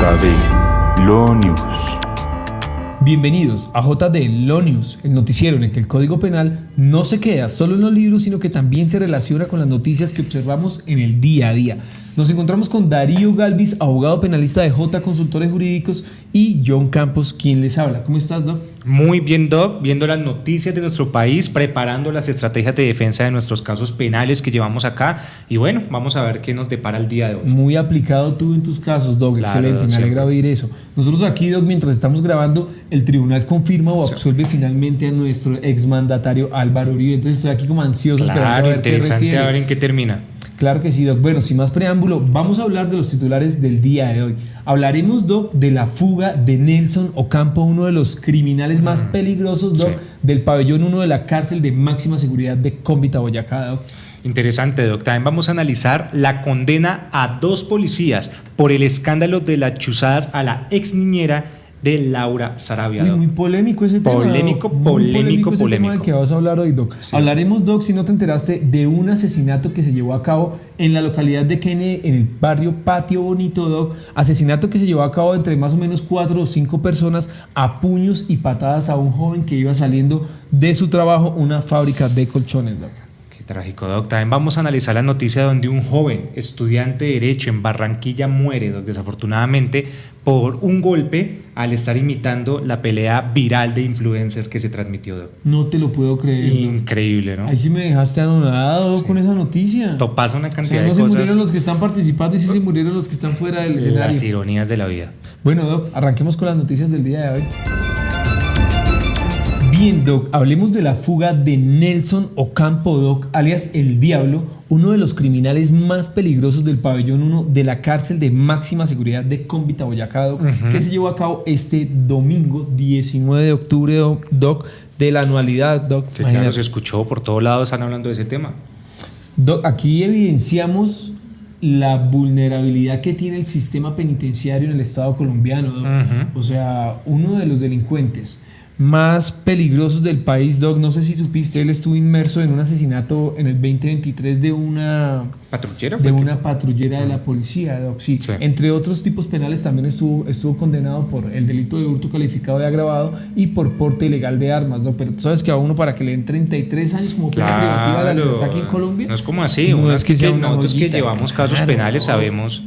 JD Law News. Bienvenidos a JD Law News, el noticiero en el que el Código Penal no se queda solo en los libros, sino que también se relaciona con las noticias que observamos en el día a día. Nos encontramos con Darío Galvis, abogado penalista de J Consultores Jurídicos, y John Campos, quien les habla. ¿Cómo estás, Doc? Muy bien, Doc, viendo las noticias de nuestro país, preparando las estrategias de defensa de nuestros casos penales que llevamos acá, y bueno, vamos a ver qué nos depara el día de hoy. Muy aplicado tú en tus casos, Doc. Claro, excelente, me alegra oír eso. Nosotros aquí, Doc, mientras estamos grabando, el tribunal confirma o absuelve finalmente a nuestro exmandatario Álvaro Uribe. Entonces estoy aquí como ansioso esperando a ver interesante qué a ver en qué termina. Claro que sí, Doc. Bueno, sin más preámbulo, vamos a hablar de los titulares del día de hoy. Hablaremos, Doc, de la fuga de Nelson Ocampo, uno de los criminales más peligrosos, Doc, del pabellón 1 de la cárcel de máxima seguridad de Cómbita, Boyacá, Doc. Interesante, Doc. También vamos a analizar la condena a 2 policías por el escándalo de las chuzadas a la ex niñera de Laura Sarabia. Uy, muy polémico ese tema. Polémico. Tema del que vas a hablar hoy, Doc. Sí. Hablaremos, Doc, si no te enteraste, de un asesinato que se llevó a cabo en la localidad de Kennedy, en el barrio Patio Bonito, Doc. Asesinato que se llevó a cabo entre más o menos 4 o 5 personas a puños y patadas a un joven que iba saliendo de su trabajo, una fábrica de colchones, Doc. Trágico, Doc. También vamos a analizar la noticia donde un joven estudiante de Derecho en Barranquilla muere, Doc, desafortunadamente, por un golpe al estar imitando la pelea viral de influencer que se transmitió, Doc. No te lo puedo creer. Increíble, ¿no? Ahí sí me dejaste anonadado, sí, con esa noticia. Pasa una cantidad de cosas. No se murieron los que están participando y sí se murieron los que están fuera del escenario. Las ironías de la vida. Bueno, Doc, arranquemos con las noticias del día de hoy. Bien, Doc, hablemos de la fuga de Nelson Ocampo, Doc, alias El Diablo, uno de los criminales más peligrosos del pabellón 1 de la cárcel de máxima seguridad de Cómbita, Boyacá, Doc, que se llevó a cabo este domingo 19 de octubre, Doc, de la anualidad, Doc. Sí, claro, se escuchó por todos lados, están hablando de ese tema. Doc, aquí evidenciamos la vulnerabilidad que tiene el sistema penitenciario en el Estado colombiano, Doc. O sea, uno de los delincuentes más peligrosos del país, Doc, no sé si supiste, él estuvo inmerso en un asesinato en el 2023 de una patrullera, de la policía, Doc, sí. Entre otros tipos penales también estuvo condenado por el delito de hurto calificado de agravado y por porte ilegal de armas, Doc, pero tú sabes que a uno para que le den 33 años como pena privativa de la libertad aquí en Colombia, no es como así, no es que sea una nosotros joyita, que llevamos casos penales sabemos.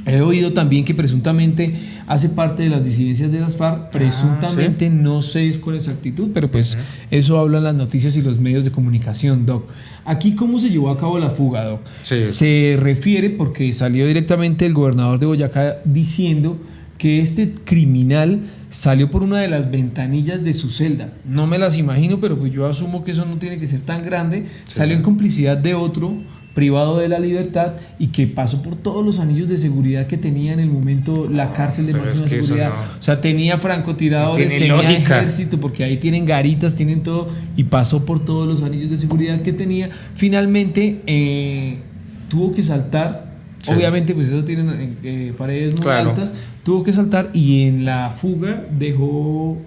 He oído también que presuntamente hace parte de las disidencias de las FARC, presuntamente, ¿sí? No sé con exactitud, pero pues eso hablan las noticias y los medios de comunicación, Doc. Aquí, ¿cómo se llevó a cabo la fuga, Doc? Sí. Se refiere porque salió directamente el gobernador de Boyacá diciendo que este criminal salió por una de las ventanillas de su celda. No me las imagino, pero pues yo asumo que eso no tiene que ser tan grande. Sí. Salió en complicidad de otro privado de la libertad y que pasó por todos los anillos de seguridad que tenía en el momento la cárcel de máxima seguridad. O sea, tenía francotiradores, tenía ejército, porque ahí tienen garitas, tienen todo, y pasó por todos los anillos de seguridad que tenía. Finalmente tuvo que saltar. Sí. Obviamente, pues eso tienen paredes muy altas. Tuvo que saltar y en la fuga dejó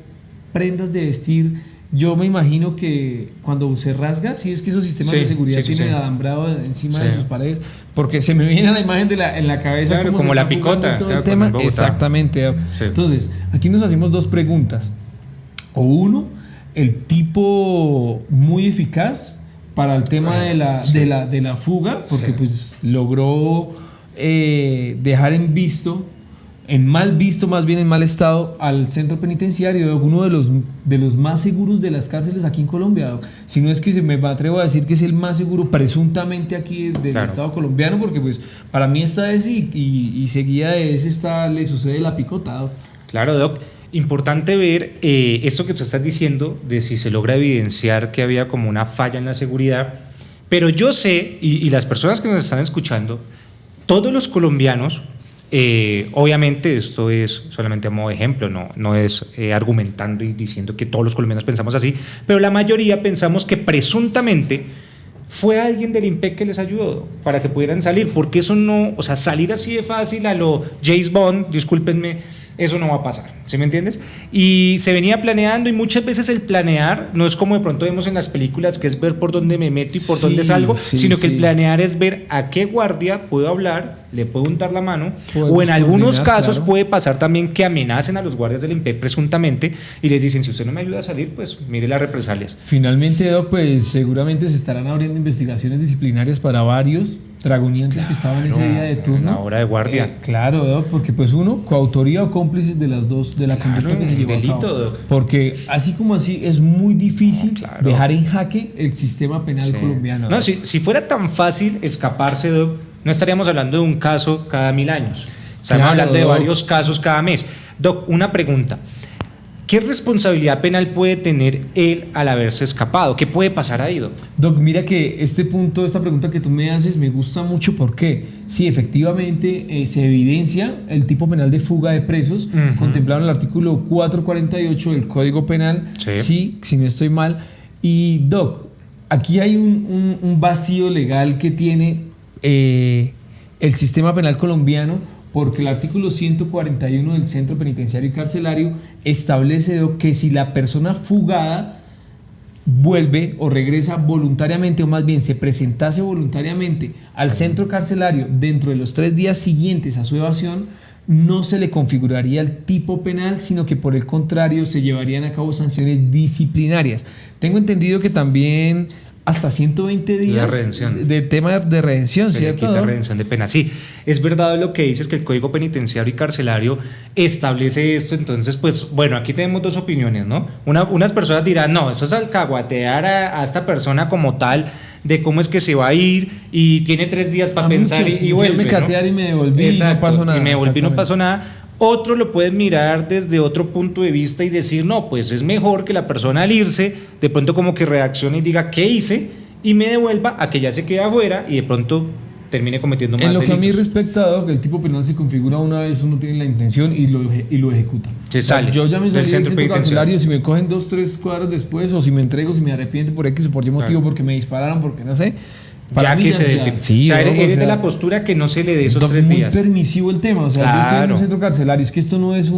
prendas de vestir. Yo me imagino que cuando se rasga, sí, es que esos sistemas de seguridad tienen alambrado encima de sus paredes, porque se me viene la imagen en la cabeza, claro, como la picota, todo el tema. Exactamente. Sí. Entonces, aquí nos hacemos 2 preguntas. O uno, el tipo muy eficaz para el tema de la fuga, porque pues logró dejar en mal estado al centro penitenciario, uno de los más seguros de las cárceles aquí en Colombia. Si no es que me atrevo a decir que es el más seguro presuntamente aquí del Estado colombiano, porque pues para mí esta es y seguida de ese le sucede la picota, Doc. Claro, Doc. Importante ver esto que tú estás diciendo, de si se logra evidenciar que había como una falla en la seguridad, pero yo sé, y las personas que nos están escuchando, todos los colombianos, obviamente esto es solamente a modo de ejemplo, no es argumentando y diciendo que todos los colombianos pensamos así, pero la mayoría pensamos que presuntamente fue alguien del IMPEC que les ayudó para que pudieran salir, porque eso no, o sea, salir así de fácil a lo James Bond, discúlpenme, eso no va a pasar, ¿sí me entiendes? Y se venía planeando, y muchas veces el planear no es como de pronto vemos en las películas, que es ver por dónde me meto y por dónde salgo, sino que el planear es ver a qué guardia puedo hablar, le puedo untar la mano, o en algunos casos puede pasar también que amenacen a los guardias del INPEC presuntamente y les dicen, si usted no me ayuda a salir, pues mire las represalias. Finalmente, Doc, pues seguramente se estarán abriendo investigaciones disciplinarias para varios dragoniantes que estaban ese día de turno. En la hora de guardia. Claro, Doc, porque pues uno, coautoría o cómplices de las dos, de la conducta que se llevó delito, a cabo. Doc. Porque así como así es muy difícil dejar en jaque el sistema penal colombiano. No, si fuera tan fácil escaparse, Doc, no estaríamos hablando de un caso cada 1000 años. Estamos hablando de varios casos cada mes. Doc, una pregunta. ¿Qué responsabilidad penal puede tener él al haberse escapado? ¿Qué puede pasar ahí, Doc? Doc, mira que este punto, esta pregunta que tú me haces me gusta mucho porque sí, efectivamente se evidencia el tipo penal de fuga de presos, contemplado en el artículo 448 del Código Penal, sí, si no estoy mal. Y Doc, aquí hay un vacío legal que tiene el sistema penal colombiano, porque el artículo 141 del Centro Penitenciario y Carcelario establece que si la persona fugada vuelve o regresa voluntariamente, o más bien se presentase voluntariamente al centro carcelario dentro de los 3 días siguientes a su evasión, no se le configuraría el tipo penal, sino que por el contrario se llevarían a cabo sanciones disciplinarias. Tengo entendido que también hasta 120 días de tema de redención, se ¿cierto? Le quita redención de pena. Sí, es verdad lo que dices, que el Código Penitenciario y Carcelario establece esto. Entonces, pues bueno, aquí tenemos dos opiniones, ¿no? Unas personas dirán, no, eso es alcahuetear a esta persona como tal, de cómo es que se va a ir y tiene 3 días para pensar y vuelve, me catear, ¿no? Y me devolví. Exacto, y no pasó nada. Y me devolví y no pasó nada. Otro lo pueden mirar desde otro punto de vista y decir, no, pues es mejor que la persona al irse de pronto como que reaccione y diga, ¿qué hice? Y me devuelva a que ya se quede afuera y de pronto termine cometiendo más delitos. En lo que a mí respecta, que el tipo penal se configura una vez uno tiene la intención y lo ejecuta. Se sale. Yo ya me salí del centro carcelario, si me cogen 2-3 cuadros después, o si me entrego, si me arrepiento por X o por Y motivo, porque me dispararon, porque no sé. Para ya que se dé. Sí, o sea, eres de la postura que no se le dé esos 3 días. Es muy permisivo el tema. O sea, yo estoy en un centro carcelario. Es que esto no es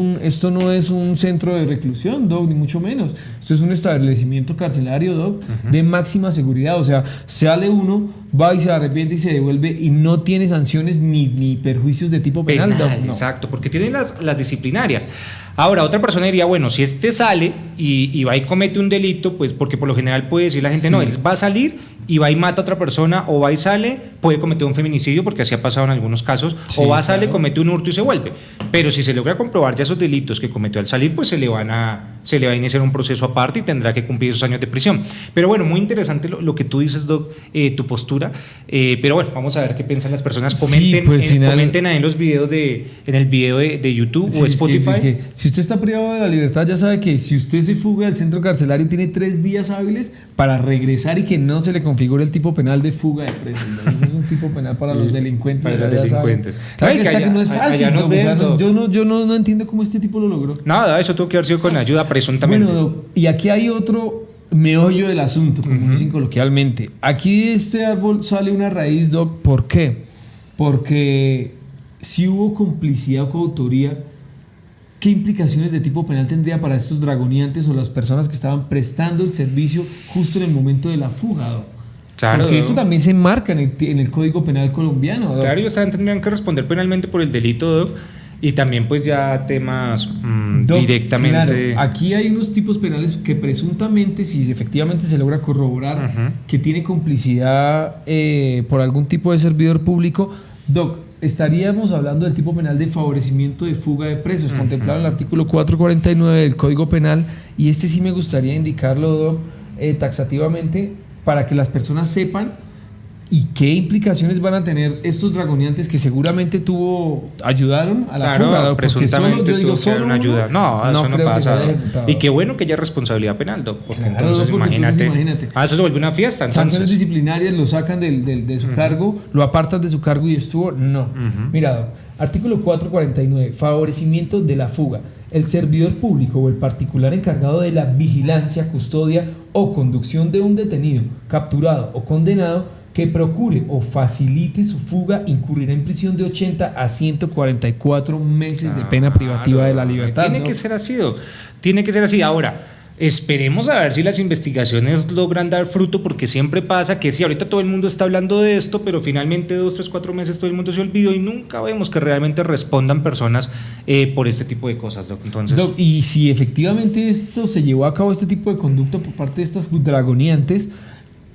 un centro de reclusión, Doc, ni mucho menos. Esto es un establecimiento carcelario, Doc, de máxima seguridad. O sea, sale uno, va y se arrepiente y se devuelve y no tiene sanciones ni perjuicios de tipo penal, Doc. No. Exacto, porque tiene las disciplinarias. Ahora, otra persona diría, bueno, si este sale y va y comete un delito, pues porque por lo general puede decir la gente, no, él va a salir y va y mata a otra persona, o va y sale, puede cometer un feminicidio, porque así ha pasado en algunos casos, o va, sale, comete un hurto y se vuelve. Pero si se logra comprobar ya esos delitos que cometió al salir, pues se le va a iniciar un proceso aparte y tendrá que cumplir esos años de prisión. Pero bueno, muy interesante lo que tú dices, Doc, tu postura. Pero bueno, vamos a ver qué piensan las personas. Comenten, comenten ahí en los videos en el video de YouTube o Spotify. Si usted está privado de la libertad, ya sabe que si usted se fuga del centro carcelario, tiene 3 días hábiles para regresar y que no se le configure el tipo penal de fuga de presos. Eso es un tipo penal para los delincuentes. Para los delincuentes. Claro que no es fácil. Yo no entiendo cómo este tipo lo logró. Nada, eso tuvo que haber sido con ayuda, presuntamente. Bueno, y aquí hay otro meollo del asunto, como dicen coloquialmente. Aquí de este árbol sale una raíz, Doc. ¿Por qué? Porque si hubo complicidad o coautoría, ¿qué implicaciones de tipo penal tendría para estos dragoniantes o las personas que estaban prestando el servicio justo en el momento de la fuga, Doc? Claro, porque esto también se enmarca en el Código Penal colombiano, Doc. Claro, ellos tendrían que responder penalmente por el delito, Doc. Y también pues ya temas Doc, directamente... Claro, aquí hay unos tipos penales que presuntamente, si efectivamente se logra corroborar que tiene complicidad por algún tipo de servidor público, Doc, estaríamos hablando del tipo penal de favorecimiento de fuga de presos, contemplado en el artículo 449 del Código Penal, y este sí me gustaría indicarlo, Doc, taxativamente, para que las personas sepan y qué implicaciones van a tener estos dragoniantes que seguramente ayudaron a la fuga, Doc, presuntamente solo una ayuda. No, eso no pasa. Y qué bueno que haya responsabilidad penal, Doc, porque claro, entonces imagínate. Eso se vuelve una fiesta. Sanciones disciplinarias, lo sacan de su cargo, lo apartan de su cargo y estuvo. No. Mira, Doc, artículo 449, favorecimiento de la fuga. El servidor público o el particular encargado de la vigilancia, custodia o conducción de un detenido, capturado o condenado que procure o facilite su fuga incurrirá en prisión de 80 a 144 meses de pena privativa de la libertad. Tiene que ser así, tiene que ser así. Ahora, esperemos a ver si las investigaciones logran dar fruto, porque siempre pasa que sí, ahorita todo el mundo está hablando de esto, pero finalmente 2, 3, 4 meses todo el mundo se olvidó y nunca vemos que realmente respondan personas por este tipo de cosas, Doc. Entonces, Doc, y si efectivamente esto se llevó a cabo, este tipo de conducta por parte de estas dragoniantes,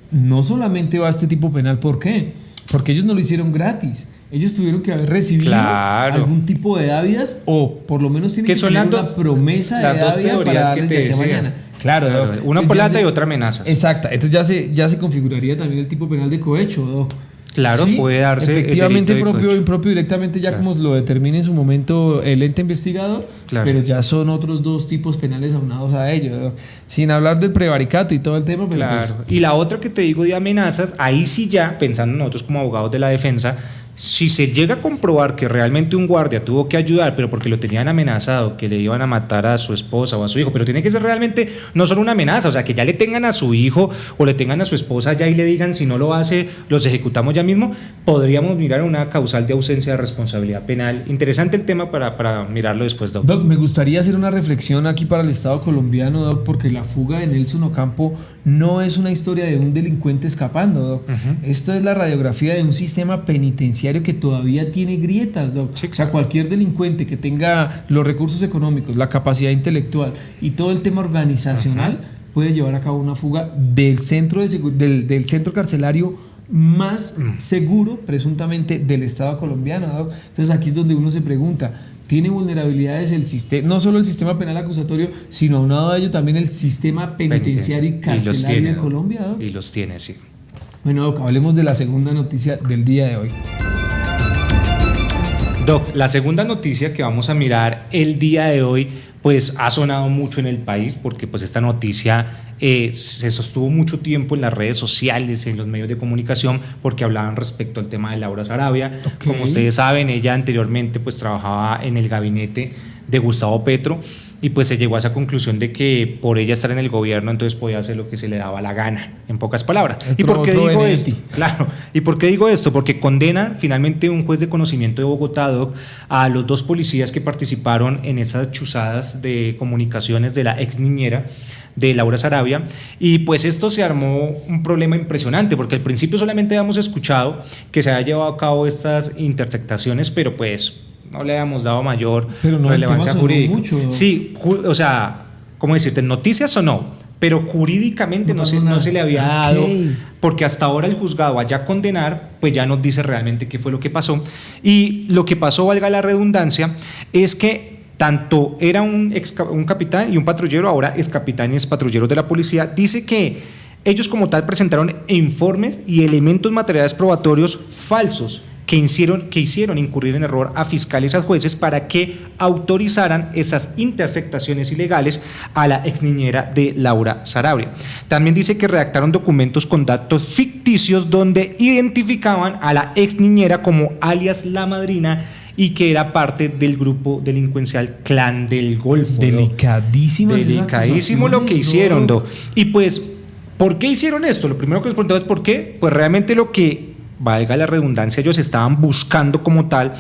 no solamente va a este tipo penal. ¿Por qué? Porque ellos no lo hicieron gratis. Ellos tuvieron que haber recibido algún tipo de dávidas, o por lo menos tienen que tener una promesa de dávida para darles de aquí a mañana. Claro, Doc. Una plata y otra amenaza. Exacta. Entonces ya se configuraría también el tipo penal de cohecho, Doc. Claro, sí, puede darse efectivamente propio o impropio directamente, ya como lo determine en su momento el ente investigador, pero ya son otros 2 tipos penales aunados a ello, sin hablar del prevaricato y todo el tema. Pero pues, y la otra que te digo de amenazas, ahí sí ya, pensando nosotros como abogados de la defensa, si se llega a comprobar que realmente un guardia tuvo que ayudar, pero porque lo tenían amenazado, que le iban a matar a su esposa o a su hijo, pero tiene que ser realmente no solo una amenaza, o sea, que ya le tengan a su hijo o le tengan a su esposa ya y le digan, si no lo hace, los ejecutamos ya mismo, podríamos mirar una causal de ausencia de responsabilidad penal. Interesante el tema para mirarlo después, Doc. Doc, me gustaría hacer una reflexión aquí para el Estado colombiano, Doc, porque la fuga de Nelson Ocampo no es una historia de un delincuente escapando, Doc. Esto es la radiografía de un sistema penitenciario que todavía tiene grietas, Doc. Sí. O sea, cualquier delincuente que tenga los recursos económicos, la capacidad intelectual y todo el tema organizacional puede llevar a cabo una fuga del centro, del centro carcelario más seguro, presuntamente, del Estado colombiano, Doc. Entonces aquí es donde uno se pregunta, ¿tiene vulnerabilidades el sistema, no solo el sistema penal acusatorio, sino aunado a ello también el sistema penitenciario y carcelario de Colombia, Doc? Y los tiene, sí. Bueno, Doc, hablemos de la segunda noticia del día de hoy. Doc, la segunda noticia que vamos a mirar el día de hoy, pues ha sonado mucho en el país, porque pues esta noticia se sostuvo mucho tiempo en las redes sociales, en los medios de comunicación, porque hablaban respecto al tema de Laura Sarabia. Okay. Como ustedes saben, ella anteriormente pues trabajaba en el gabinete de Gustavo Petro, y pues se llegó a esa conclusión de que por ella estar en el gobierno entonces podía hacer lo que se le daba la gana, en pocas palabras. ¿Y por qué digo esto? Claro, ¿y por qué digo esto? Porque condena finalmente un juez de conocimiento de Bogotá, Doc, a los 2 policías que participaron en esas chuzadas de comunicaciones de la ex niñera de Laura Sarabia, y pues esto se armó un problema impresionante, porque al principio solamente habíamos escuchado que se había llevado a cabo estas interceptaciones, pero pues no le habíamos dado mayor relevancia jurídica. Mucho. Sí, o sea, ¿cómo decirte? Noticias o no, pero jurídicamente no se le había dado, porque hasta ahora el juzgado vaya a condenar, pues ya nos dice realmente qué fue lo que pasó. Y lo que pasó, valga la redundancia, es que tanto era un capitán y un patrullero, ahora ex capitanes patrulleros de la policía, dice que ellos como tal presentaron informes y elementos materiales probatorios falsos que hicieron incurrir en error a fiscales y a jueces para que autorizaran esas interceptaciones ilegales a la ex niñera de Laura Sarabia. También dice que redactaron documentos con datos ficticios donde identificaban a la ex niñera como alias La Madrina y que era parte del grupo delincuencial Clan del Golfo. Delicadísimo lo que hicieron, ¿no? Y pues, ¿por qué hicieron esto? Lo primero que les preguntaba es ¿por qué? Pues realmente lo que, valga la redundancia, ellos estaban buscando como tal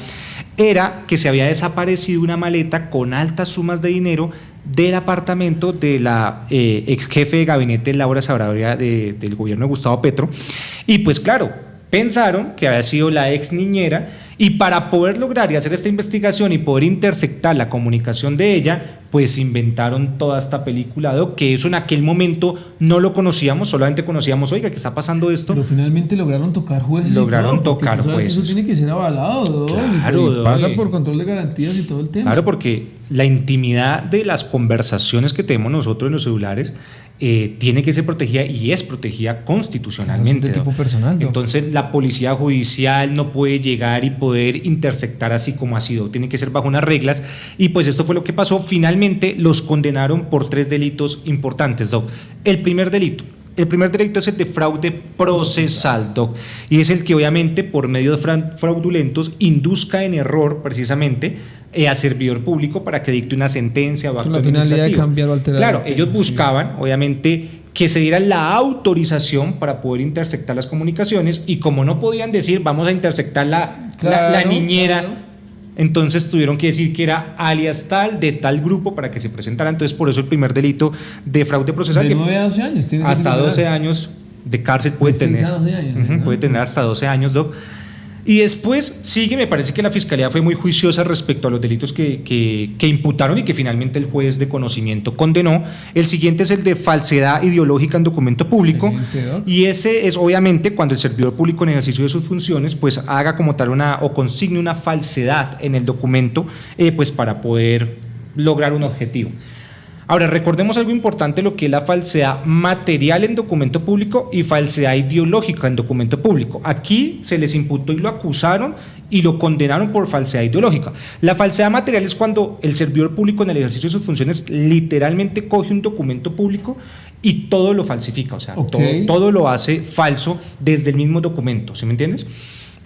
era que se había desaparecido una maleta con altas sumas de dinero del apartamento de la ex jefe de gabinete Laura Sarabia del gobierno de Gustavo Petro, y pues claro, pensaron que había sido la ex niñera, y para poder lograr y hacer esta investigación y poder interceptar la comunicación de ella, pues inventaron toda esta película, Doc, que eso en aquel momento no lo conocíamos, solamente conocíamos, oiga, ¿qué está pasando esto? Pero finalmente lograron tocar jueces. Lograron tocar jueces. Eso tiene que ser avalado, Doc. Claro, pasa por control de garantías y todo el tema. Claro, porque la intimidad de las conversaciones que tenemos nosotros en los celulares tiene que ser protegida y es protegida constitucionalmente. Es de tipo personal, ¿no? Entonces la policía judicial no puede llegar y poder interceptar así como ha sido, tiene que ser bajo unas reglas, y pues esto fue lo que pasó. Finalmente los condenaron por 3 delitos importantes, Doc. El primer delito, El primer delito es el de fraude procesal, Doc, y es el que obviamente por medios fraudulentos induzca en error precisamente a servidor público para que dicte una sentencia o acto administrativo. La finalidad de cambiar o alterar. Claro, ellos buscaban obviamente que se diera la autorización para poder interceptar las comunicaciones, y como no podían decir vamos a interceptar la niñera, claro, entonces tuvieron que decir que era alias tal de tal grupo para que se presentara. Entonces por eso el primer delito de fraude procesal, de 9 a 12 años, hasta 12 años de cárcel puede tener. A 12 años, ¿no? Puede tener hasta 12 años, Doc. Y después sigue, me parece que la Fiscalía fue muy juiciosa respecto a los delitos que imputaron y que finalmente el juez de conocimiento condenó. El siguiente es el de falsedad ideológica en documento público, y ese es obviamente cuando el servidor público en ejercicio de sus funciones pues haga como tal o consigne una falsedad en el documento pues para poder lograr un objetivo. Ahora, recordemos algo importante, lo que es la falsedad material en documento público y falsedad ideológica en documento público. Aquí se les imputó y lo acusaron y lo condenaron por falsedad ideológica. La falsedad material es cuando el servidor público en el ejercicio de sus funciones literalmente coge un documento público y todo lo falsifica, o sea, todo lo hace falso desde el mismo documento, ¿sí me entiendes?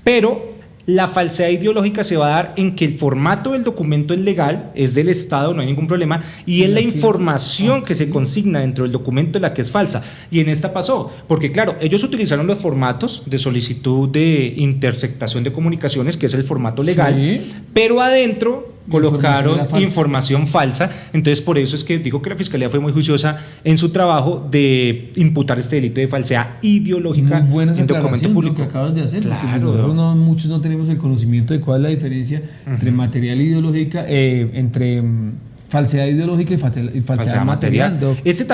Pero la falsedad ideológica se va a dar en que el formato del documento es legal, es del Estado, no hay ningún problema, y es la información que se consigna dentro del documento la que es falsa. Y en esta pasó, porque claro, ellos utilizaron los formatos de solicitud de interceptación de comunicaciones, que es el formato legal, sí, pero adentro colocaron información falsa. Entonces por eso es que digo que la Fiscalía fue muy juiciosa en su trabajo de imputar este delito de falsedad ideológica en documento público. Lo que acabas de hacer, claro, nosotros muchos no tenemos el conocimiento de cuál es la diferencia entre material ideológica, entre falsedad ideológica y falsedad material, Doc. Ese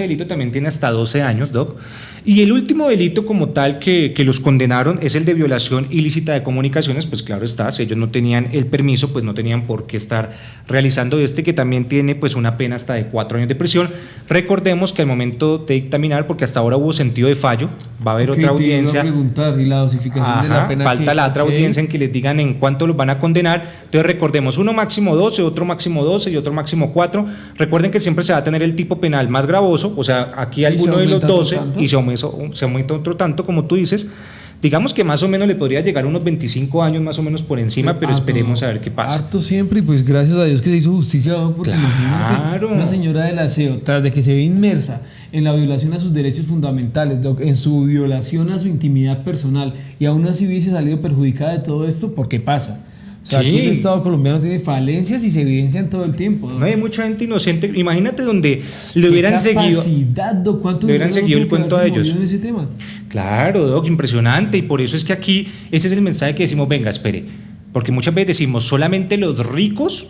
delito también tiene hasta 12 años, Doc. Y el último delito como tal que los condenaron es el de violación ilícita de comunicaciones. Pues claro está, si ellos no tenían el permiso, pues no tenían por qué estar realizando que también tiene pues una pena hasta de 4 años de prisión. Recordemos que al momento de dictaminar, porque hasta ahora hubo sentido de fallo, va a haber otra audiencia. ¿Y la dosificación de la pena? Falta la otra audiencia en que les digan en cuánto los van a condenar. Entonces recordemos, uno máximo 12, otro máximo 12 y otro máximo 4. Recuerden que siempre se va a tener el tipo penal más gravoso, o sea, aquí alguno de los 12 y se aumenta otro tanto, como tú dices. Digamos que más o menos le podría llegar a unos 25 años más o menos por encima, pero esperemos a ver qué pasa. Harto siempre, y pues gracias a Dios que se hizo justicia, porque claro, una señora del aseo, tras de que se ve inmersa en la violación a sus derechos fundamentales, Doc, en su violación a su intimidad personal, y aún así hubiese salido perjudicada de todo esto, ¿por qué pasa? O sea, sí, aquí el Estado colombiano tiene falencias y se evidencian todo el tiempo, ¿no? No, hay mucha gente inocente. Imagínate donde le hubieran seguido. ¿Cuánto le hubieran seguido el cuento a ellos? En ese tema? Claro, Doc, impresionante. Y por eso es que aquí ese es el mensaje que decimos, venga, espere. Porque muchas veces decimos, solamente los ricos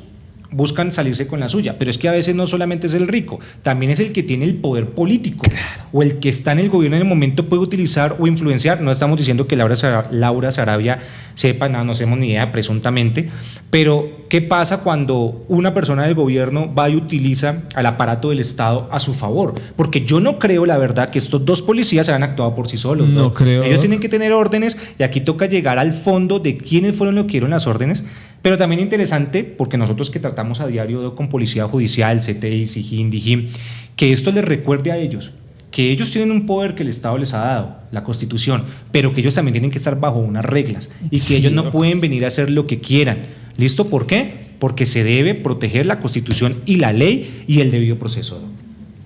buscan salirse con la suya, pero es que a veces no solamente es el rico, también es el que tiene el poder político, o el que está en el gobierno en el momento puede utilizar o influenciar. No estamos diciendo que Laura Sarabia sepa, no tenemos ni idea, presuntamente, pero ¿qué pasa cuando una persona del gobierno va y utiliza al aparato del Estado a su favor? Porque yo no creo, la verdad, que estos dos policías hayan actuado por sí solos. No creo. Ellos tienen que tener órdenes, y aquí toca llegar al fondo de quiénes fueron los que dieron las órdenes. Pero también interesante, porque nosotros que tratamos a diario con Policía Judicial, CTI, SIJIN, DIJÍN, que esto les recuerde a ellos que ellos tienen un poder que el Estado les ha dado, la Constitución, pero que ellos también tienen que estar bajo unas reglas, y que ellos no pueden venir a hacer lo que quieran. ¿Listo? ¿Por qué? Porque se debe proteger la Constitución y la ley y el debido proceso.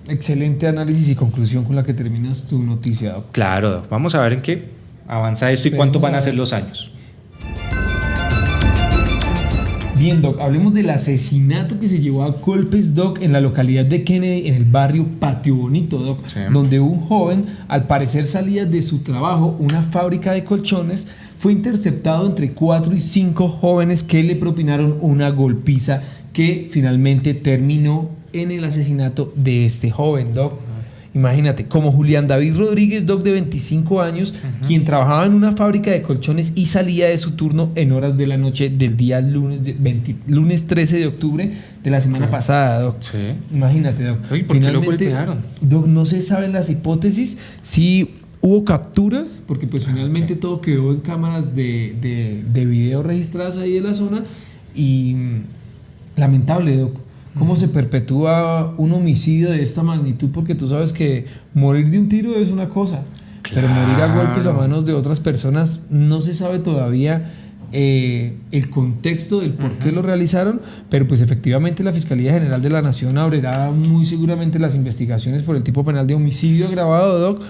Excelente análisis y conclusión con la que terminas tu noticia, Doc. Claro, Doc. Vamos a ver en qué avanza esto y cuántos van a ser los años. Bien, Doc, hablemos del asesinato que se llevó a golpes, Doc, en la localidad de Kennedy, en el barrio Patio Bonito, Doc, sí, donde un joven, al parecer salía de su trabajo, una fábrica de colchones, fue interceptado entre 4 y 5 jóvenes que le propinaron una golpiza que finalmente terminó en el asesinato de este joven, Doc. Imagínate, como Julián David Rodríguez, Doc, de 25 años, quien trabajaba en una fábrica de colchones y salía de su turno en horas de la noche del día lunes 13 de octubre de la semana pasada, Doc. Sí. Imagínate, Doc. Oye, ¿por qué lo golpearon? Doc, no se saben las hipótesis, si hubo capturas, porque pues finalmente todo quedó en cámaras de video registradas ahí en la zona, y lamentable, Doc. cómo se perpetúa un homicidio de esta magnitud, porque tú sabes que morir de un tiro es una cosa, pero morir a golpes a manos de otras personas no se sabe todavía el contexto del por qué lo realizaron, pero pues efectivamente la Fiscalía General de la Nación abrirá muy seguramente las investigaciones por el tipo penal de homicidio agravado, Doc.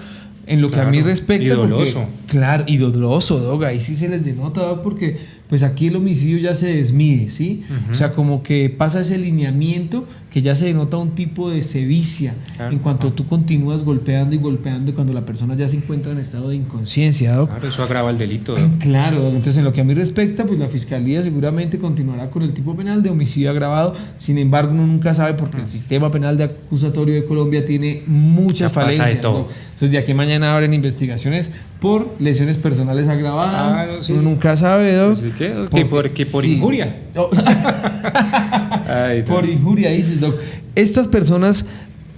En lo que a mí respecta, y doloso. Porque, claro, y doloso, Doc, ahí sí se les denota, Doc, porque pues aquí el homicidio ya se desmide, ¿sí? O sea, como que pasa ese lineamiento que ya se denota un tipo de sevicia en cuanto tú continúas golpeando y golpeando cuando la persona ya se encuentra en estado de inconsciencia, Doc. Claro, eso agrava el delito, Doc. Claro, Doc. Entonces en lo que a mí respecta, pues la Fiscalía seguramente continuará con el tipo penal de homicidio agravado. Sin embargo, uno nunca sabe porque el sistema penal de acusatorio de Colombia tiene muchas falencias, Doc. Entonces de aquí a mañana abren investigaciones por lesiones personales agravadas. No, sí. Uno nunca sabe, Doc. Así que por injuria. Oh. Ay, por injuria, dices, Doc. Estas personas,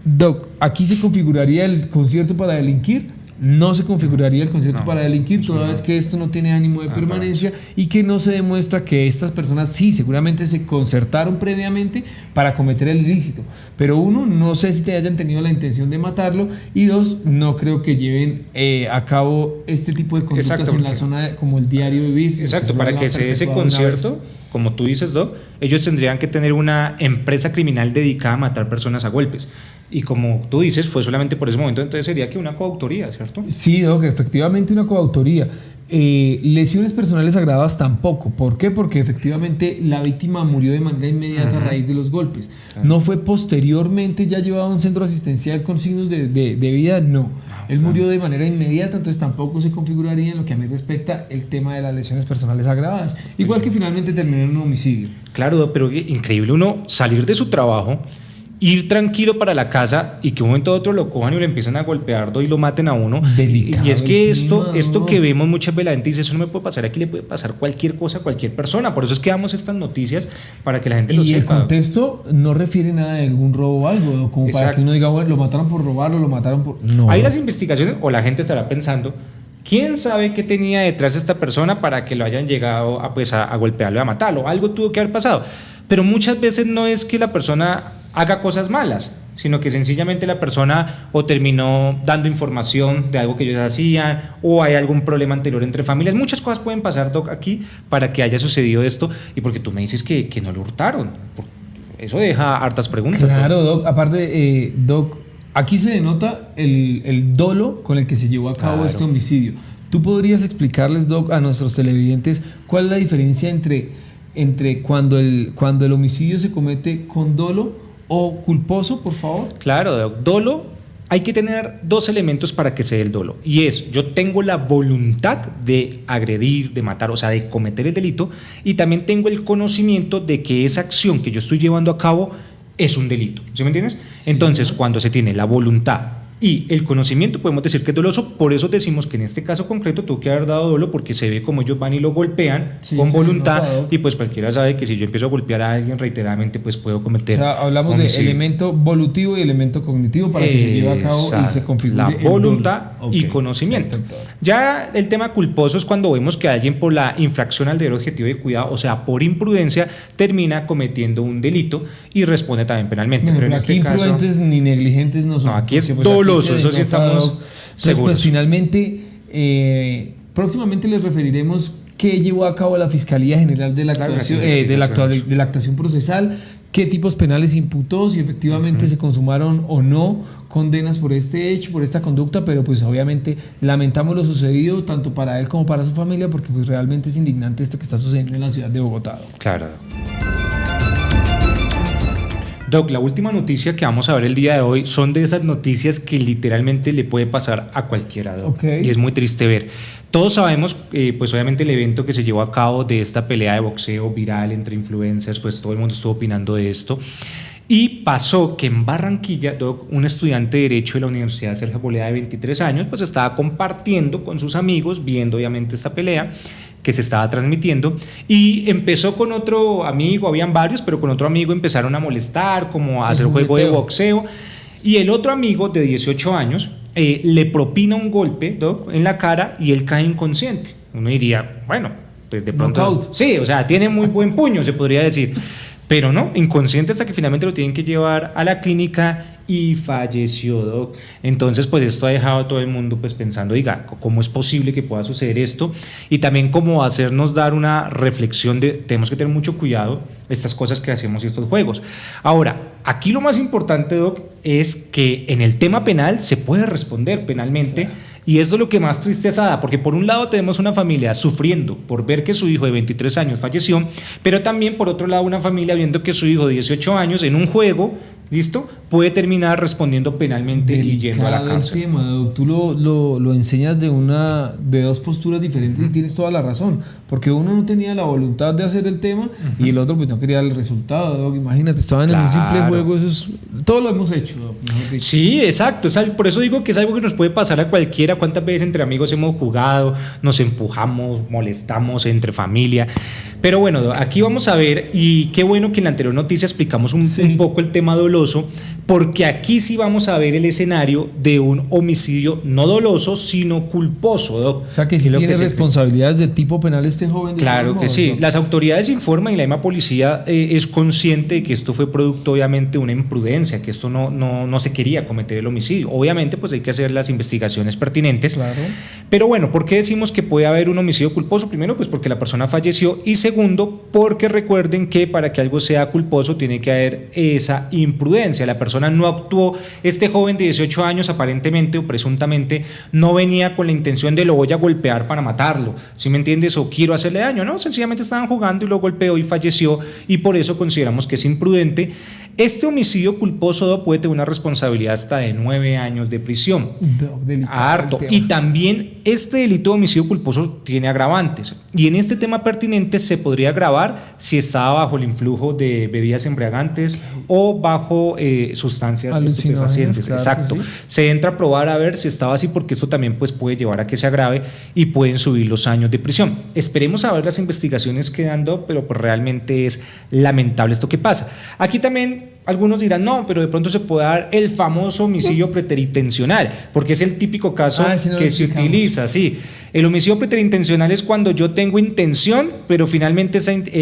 Doc, aquí se configuraría el concierto para delinquir. No se configuraría el concierto para delinquir, toda vez que esto no tiene ánimo de permanencia y que no se demuestra que estas personas sí, seguramente se concertaron previamente para cometer el ilícito. Pero uno, no sé si te hayan tenido la intención de matarlo, y dos, no creo que lleven a cabo este tipo de conductas en la zona como el diario vivir. Exacto, para que se dé ese concierto, como tú dices, Doc, ellos tendrían que tener una empresa criminal dedicada a matar personas a golpes. Y como tú dices, fue solamente por ese momento, entonces sería que una coautoría, ¿cierto? Sí, Doc, efectivamente una coautoría. Lesiones personales agravadas tampoco. ¿Por qué? Porque efectivamente la víctima murió de manera inmediata a raíz de los golpes. No fue posteriormente ya llevado a un centro asistencial con signos de vida, no. Él murió de manera inmediata, entonces tampoco se configuraría en lo que a mí respecta el tema de las lesiones personales agravadas. Igual que finalmente terminó en un homicidio. Claro, pero increíble uno salir de su trabajo, ir tranquilo para la casa y que un momento a otro lo cojan y lo empiezan a golpear y lo maten a uno. Delicado, y es que esto que vemos muchas veces, la gente dice, eso no me puede pasar aquí, le puede pasar cualquier cosa a cualquier persona. Por eso es que damos estas noticias para que la gente lo sepa. Y el contexto no refiere nada de algún robo o algo, como para que uno diga, bueno, lo mataron por robarlo, lo mataron por... No. Hay las investigaciones, o la gente estará pensando, ¿quién sabe qué tenía detrás esta persona para que lo hayan llegado a golpearlo y a matarlo? Algo tuvo que haber pasado. Pero muchas veces no es que la persona haga cosas malas, sino que sencillamente la persona o terminó dando información de algo que ellos hacían, o hay algún problema anterior entre familias. Muchas cosas pueden pasar, Doc, aquí para que haya sucedido esto, y porque tú me dices que no lo hurtaron. Eso deja hartas preguntas. Claro, Doc. Aparte, Doc, aquí se denota el dolo con el que se llevó a cabo este homicidio. ¿Tú podrías explicarles, Doc, a nuestros televidentes cuál es la diferencia entre cuando el homicidio se comete con dolo o culposo, por favor? Claro, Doc. Dolo, hay que tener dos elementos para que se dé el dolo, y es, yo tengo la voluntad de agredir, de matar, o sea, de cometer el delito, y también tengo el conocimiento de que esa acción que yo estoy llevando a cabo es un delito. ¿Sí me entiendes? Sí. Entonces, cuando se tiene la voluntad y el conocimiento, podemos decir que es doloso. Por eso decimos que en este caso concreto tuvo que haber dado dolo, porque se ve como ellos van y lo golpean con voluntad, y pues cualquiera sabe que si yo empiezo a golpear a alguien reiteradamente, pues puedo cometer. O sea, hablamos de elemento volutivo y elemento cognitivo para que se lleve a cabo y se configure la voluntad y conocimiento. Perfecto. Ya el tema culposo es cuando vemos que alguien, por la infracción al deber objetivo de cuidado, o sea, por imprudencia, termina cometiendo un delito y responde también penalmente. Pero en aquí este imprudentes caso, ni negligentes no son. No, aquí es doloso, eso sí estamos seguros. Pues finalmente, próximamente les referiremos qué llevó a cabo la Fiscalía General de la Actuación, de la Actuación Procesal, qué tipos penales imputó, si efectivamente se consumaron o no condenas por este hecho, por esta conducta, pero pues obviamente lamentamos lo sucedido tanto para él como para su familia, porque pues realmente es indignante esto que está sucediendo en la ciudad de Bogotá. Claro. Doc, la última noticia que vamos a ver el día de hoy son de esas noticias que literalmente le puede pasar a cualquiera, Doc. Y es muy triste ver. Todos sabemos, pues obviamente el evento que se llevó a cabo de esta pelea de boxeo viral entre influencers, pues todo el mundo estuvo opinando de esto. Y pasó que en Barranquilla, Doc, un estudiante de Derecho de la Universidad Sergio Arboleda de 23 años, pues estaba compartiendo con sus amigos, viendo obviamente esta pelea que se estaba transmitiendo, y empezó con otro amigo, habían varios, pero con otro amigo empezaron a molestar, como a hacer juego de boxeo, y el otro amigo de 18 años le propina un golpe, Doc, en la cara, y él cae inconsciente. Uno diría, bueno, pues de pronto... Knockout. Sí, o sea, tiene muy buen puño, se podría decir. Pero no, inconsciente hasta que finalmente lo tienen que llevar a la clínica y falleció, Doc. Entonces, pues esto ha dejado a todo el mundo pues pensando, diga, ¿cómo es posible que pueda suceder esto? Y también como hacernos dar una reflexión de, tenemos que tener mucho cuidado estas cosas que hacemos y estos juegos. Ahora, aquí lo más importante, Doc, es que en el tema penal se puede responder penalmente. Claro. Y eso es lo que más tristeza da, porque por un lado tenemos una familia sufriendo por ver que su hijo de 23 años falleció, pero también por otro lado una familia viendo que su hijo de 18 años en un juego, ¿listo?, puede terminar respondiendo penalmente y yendo a la cárcel. Tema, Doc. Tú lo enseñas de dos posturas diferentes y tienes toda la razón, porque uno no tenía la voluntad de hacer el tema y el otro pues no quería el resultado, Doc. Imagínate, estaban en un simple juego, todo lo hemos hecho, Doc. Sí, exacto, por eso digo que es algo que nos puede pasar a cualquiera. ¿Cuántas veces entre amigos hemos jugado, nos empujamos, molestamos entre familia? Pero bueno, Doc, aquí vamos a ver, y qué bueno que en la anterior noticia explicamos un poco el tema doloso, porque aquí sí vamos a ver el escenario de un homicidio no doloso, sino culposo, Doc. O sea que sí tiene responsabilidades de tipo penal este joven. Claro que sí. Las autoridades informan y la misma policía es consciente de que esto fue producto obviamente de una imprudencia, que esto no se quería cometer el homicidio. Obviamente pues hay que hacer las investigaciones pertinentes. Claro. Pero bueno, ¿por qué decimos que puede haber un homicidio culposo? Primero pues porque la persona falleció, y segundo porque recuerden que para que algo sea culposo tiene que haber esa imprudencia. La persona no actuó, este joven de 18 años aparentemente o presuntamente no venía con la intención de lo voy a golpear para matarlo, ¿sí me entiendes? O quiero hacerle daño, no, sencillamente estaban jugando y lo golpeó y falleció, y por eso consideramos que es imprudente. Este homicidio culposo puede tener una responsabilidad hasta de 9 años de prisión. Harto. Y también este delito de homicidio culposo tiene agravantes. Y en este tema pertinente se podría agravar si estaba bajo el influjo de bebidas embriagantes o bajo sustancias estupefacientes. Claro, exacto. Sí. Se entra a probar a ver si estaba así, porque esto también pues puede llevar a que se agrave y pueden subir los años de prisión. Esperemos a ver las investigaciones que dando, pero pues realmente es lamentable esto que pasa. Aquí también algunos dirán, no, pero de pronto se puede dar el famoso homicidio preterintencional, porque es el típico caso que se utiliza, sí. El homicidio preterintencional es cuando yo tengo intención, pero finalmente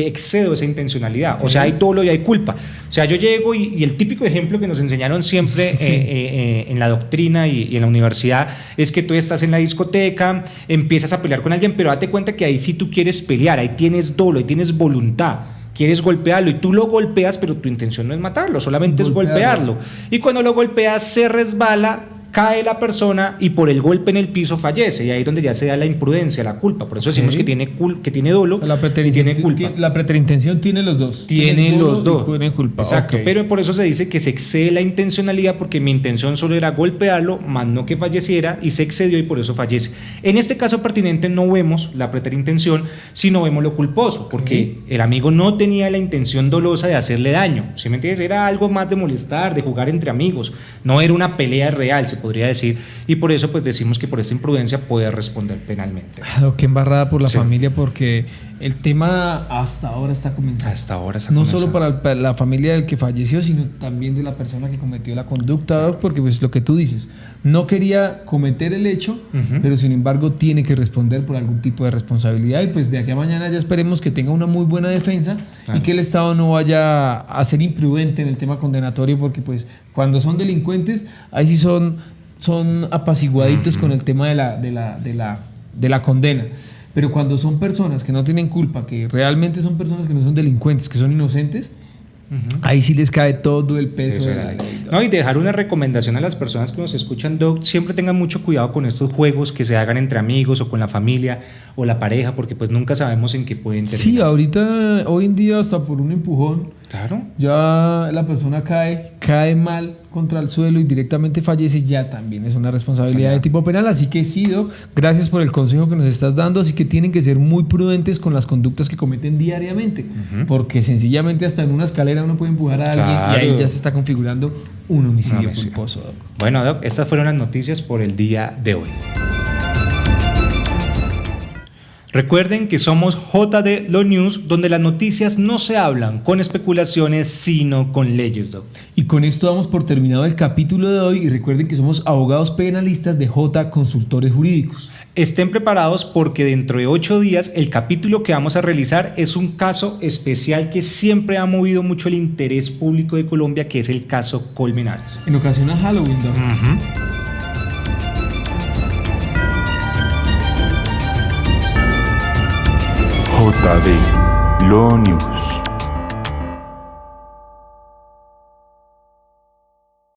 excedo esa intencionalidad. Okay. O sea, hay dolo y hay culpa. O sea, yo llego y el típico ejemplo que nos enseñaron siempre en la doctrina y en la universidad es que tú estás en la discoteca, empiezas a pelear con alguien, pero date cuenta que ahí sí tú quieres pelear, ahí tienes dolo, ahí tienes voluntad. Quieres golpearlo y tú lo golpeas, pero tu intención no es matarlo, solamente es golpearlo. Y cuando lo golpeas se resbala, cae la persona y por el golpe en el piso fallece, y ahí es donde ya se da la imprudencia, la culpa. Por eso decimos que tiene dolo y tiene culpa. La preterintención tiene los dos. Tiene los dos. Tiene culpa. Exacto. Okay. Pero por eso se dice que se excede la intencionalidad, porque mi intención solo era golpearlo, más no que falleciera, y se excedió y por eso fallece. En este caso pertinente no vemos la preterintención, sino vemos lo culposo, porque el amigo no tenía la intención dolosa de hacerle daño. ¿Sí me entiendes? Era algo más de molestar, de jugar entre amigos. No era una pelea real, se podría decir, y por eso pues decimos que por esta imprudencia puede responder penalmente. Qué embarrada por la familia, porque el tema hasta ahora está comenzando. No solo para la familia del que falleció, sino también de la persona que cometió la conducta, Doc, porque pues lo que tú dices, no quería cometer el hecho, pero sin embargo tiene que responder por algún tipo de responsabilidad, y pues de aquí a mañana ya esperemos que tenga una muy buena defensa y que el Estado no vaya a ser imprudente en el tema condenatorio, porque pues cuando son delincuentes, ahí sí son apaciguaditos con el tema de la condena. Pero cuando son personas que no tienen culpa, que realmente son personas que no son delincuentes, que son inocentes, ahí sí les cae todo el peso de la ley. No, y dejar una recomendación a las personas que nos escuchan, Doc, siempre tengan mucho cuidado con estos juegos que se hagan entre amigos o con la familia o la pareja, porque pues nunca sabemos en qué pueden terminar. Sí, hoy en día hasta por un empujón, claro, ya la persona cae mal contra el suelo y directamente fallece, ya también es una responsabilidad de tipo penal. Así que sí, Doc, gracias por el consejo que nos estás dando. Así que tienen que ser muy prudentes con las conductas que cometen diariamente, porque sencillamente hasta en una escalera uno puede empujar a alguien y ahí ya se está configurando un homicidio culposo, Doc. Bueno, Doc, estas fueron las noticias por el día de hoy. Recuerden que somos JD Law News, donde las noticias no se hablan con especulaciones, sino con leyes, Doc. Y con esto damos por terminado el capítulo de hoy, y recuerden que somos abogados penalistas de J Consultores Jurídicos. estén preparados porque dentro de 8 días el capítulo que vamos a realizar es un caso especial que siempre ha movido mucho el interés público de Colombia, que es el caso Colmenares. En ocasión a Halloween, Doc. JD, lo News.